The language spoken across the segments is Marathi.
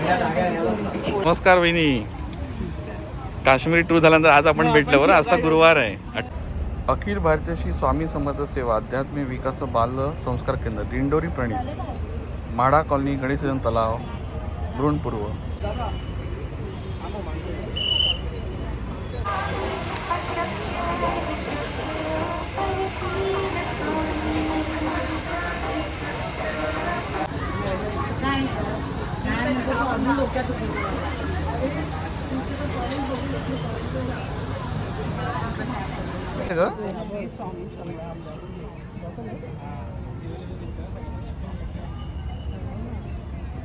नमस्कार वहिनी. काश्मीरी टूर झाल्यानंतर आज आपण भेटलो बरं. असा गुरुवार आहे. अखिल भारतीय श्री स्वामी समर्थ सेवा आध्यात्मिक विकास बाल संस्कार केंद्र दिंडोरी प्रणित माडा कॉलनी गणेशजन तलाव भ्रूणपूर्व.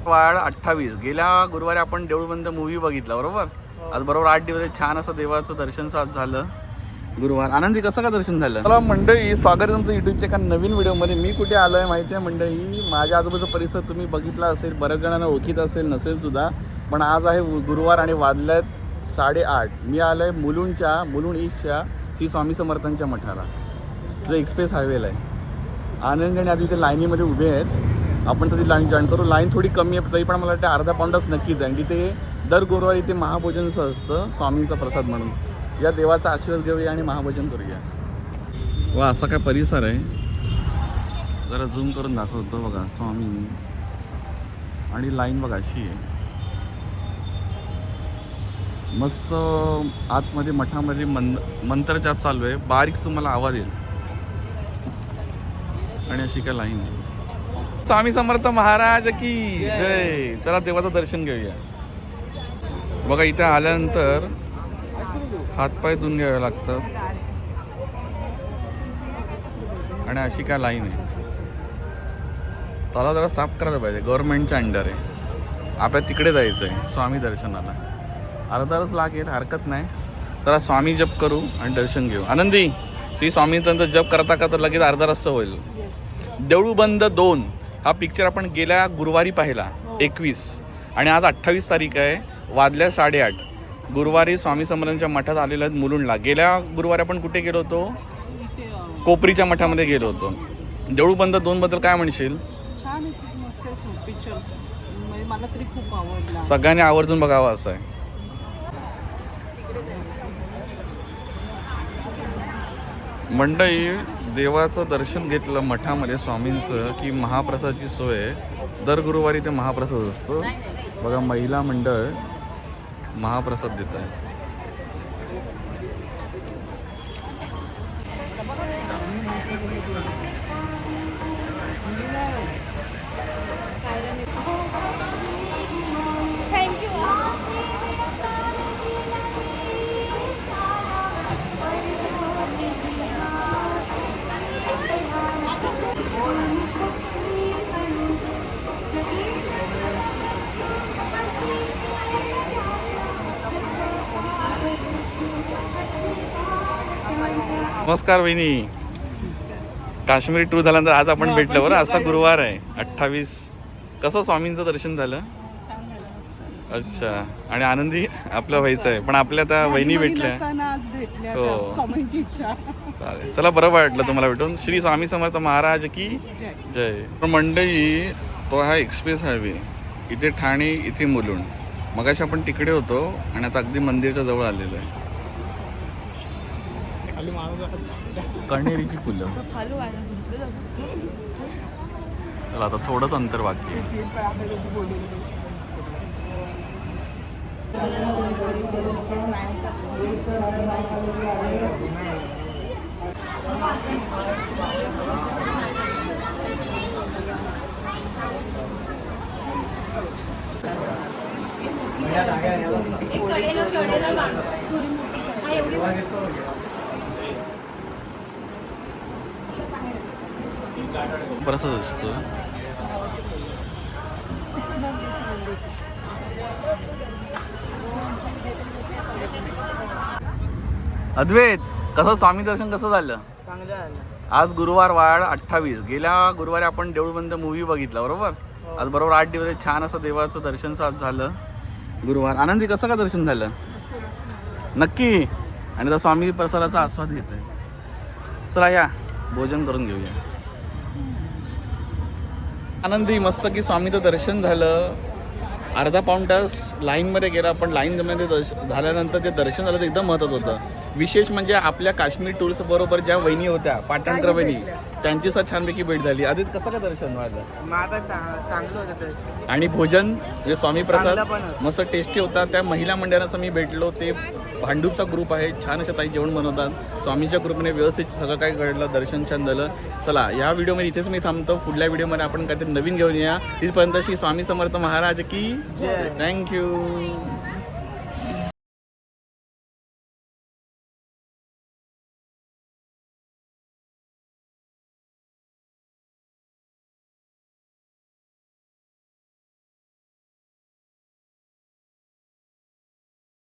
वाढ 28. गेल्या गुरुवारी आपण देऊळबंद मूवी बघितला बरोबर. आज बरोबर 8 दिवस छान असं देवाचं दर्शन झालं. गुरुवार आनंदी कसं का दर्शन झालं. मला मंडळी स्वागत आहे तुमचं युट्यूबच्या एका नवीन व्हिडिओमध्ये. मी कुठे आलो आहे माहिती आहे मंडळी. माझ्या आजूबाजूचा परिसर तुम्ही बघितला असेल, बऱ्याच जणांना ओळखीत असेल नसेल सुद्धा. पण आज आहे गुरुवार आणि वाजल्यात 8:30. मी आलो आहे मुलुंड ईस्टच्या श्री स्वामी समर्थांच्या मठाला. जो एक्सप्रेस हायवेला आहे. आनंद आणि आधी इथे लाईनीमध्ये उभे आहेत. आपण तरी लाईन जॉईन करू. लाईन थोडी कमी आहे तरी पण मला वाटतं अर्धा पाऊंडच नक्कीच आहे. आणि तिथे दर गुरुवारी इथे महाभोजनचं असतं स्वामींचा प्रसाद म्हणून. या देवाचा आशीर्वाद घेऊया आणि महाभोजन करूया. वा असा काय परिसर आहे. जरा झूम करून दाखवतो बघा. स्वामी आणि लाईन बघा अशी आहे. मस्त आतमध्ये मठामध्ये मंत्र जाप चालू आहे. बारीक तुम्हाला आवाज येईल. आणि अशी काय लाईन आहे. स्वामी समर्थ महाराज की जय. चला देवाचं दर्शन घेऊया. बघा इथे आल्यानंतर हातपाय धुवून घ्यावे लागतं. आणि अशी काय लाईन आहे. त्याला जरा साफ करायला पाहिजे. गव्हर्नमेंटच्या अंडर आहे. आपल्याला तिकडे जायचं आहे स्वामी दर्शनाला. अर्धा तास लागेल, हरकत नाही. जरा स्वामी जप करू आणि दर्शन घेऊ. आनंदी श्री स्वामींचा जप करता करता लगेच अर्धा तास होईल. देऊळबंद 2 हा पिक्चर आपण गेल्या गुरुवारी पाहिला 21. आणि आज 28 तारीख आहे. वाजल्या 8:30. गुरुवारी स्वामी समर्थांच्या मठात आलेल्या आहेत मुलुंडला. गेल्या गुरुवारी आपण कुठे गेलो होतो. कोपरीच्या मठामध्ये गेलो होतो. देऊळबंद 2 बद्दल काय म्हणशील. सगळ्यांनी आवर्जून बघावं असं आहे. मंडळी देवाचं दर्शन घेतलं मठामध्ये स्वामींचं की महाप्रसादाची सोय. दर गुरुवारी ते महाप्रसाद असतो बघा. महिला मंडळ महाप्रसाद देत आहे. नमस्कार वहिनी. काश्मीरी टूर झाल्यानंतर आज आपण भेटलो बरं. असा गुरुवार आहे 28. कसं स्वामींचं दर्शन झालं. अच्छा. आणि आनंदी आपलं व्हायचं आहे पण आपल्या आता वहिनी भेटल्या. हो चालेल. चला बरं वाटलं तुम्हाला भेटून. श्री स्वामी समर्थ महाराज की जय. मंडळी तो हा एक्सप्रेस हायवे. इथे ठाणे, इथे मुलुंड. मगाशी आपण तिकडे होतो आणि आता अगदी मंदिरच्या जवळ आलेलो आहे. कण्हेरीची फुलं. चला आता थोडंच अंतर बाकी आहे. प्रसाद असतो. अद्वैत कसं स्वामी दर्शन कसं झालं. आज गुरुवार वाढ 28. गेल्या गुरुवारी आपण देऊळबंद मूवी बघितला बरोबर. आज बरोबर 8 दिवस छान असं देवाचं दर्शन झालं. गुरुवार आनंदी कसं का दर्शन झालं. नक्की. आणि आता स्वामी प्रसादाचा आस्वाद घेत आहे. चला या भोजन करून घेऊया. आनंदी मस्त की स्वामीचं दर्शन झालं. अर्धा पाऊण तास लाईनमध्ये गेला, पण लाईनमध्ये झाल्यानंतर ते दर्शन झालं ते एकदम महत्त्वाचं होतं. विशेष म्हणजे आपल्या काश्मीर टूर्स बरोबर ज्या वहिनी होत्या, पाटणकर वहिनी, त्यांची सुद्धा छानपैकी भेट झाली. आधी कसं काय दर्शन व्हायला? चांगलं होतं दर्शन. आणि भोजन म्हणजे स्वामी प्रसाद चांगलं पण होतं. मस्त टेस्टी होता. त्या महिला मंडळाचा मी भेटलो, ते भांडूपचा ग्रुप आहे, छान अशा ताई जेवण बनवतात. स्वामीच्या कृपेने व्यवस्थित सगळं काय घडलं, दर्शन छान झालं. चला या व्हिडिओमध्ये इथेच मी थांबतो. पुढल्या व्हिडिओमध्ये आपण काहीतरी नवीन घेऊन या. तिथपर्यंत श्री स्वामी समर्थ महाराज की जय. थँक्यू.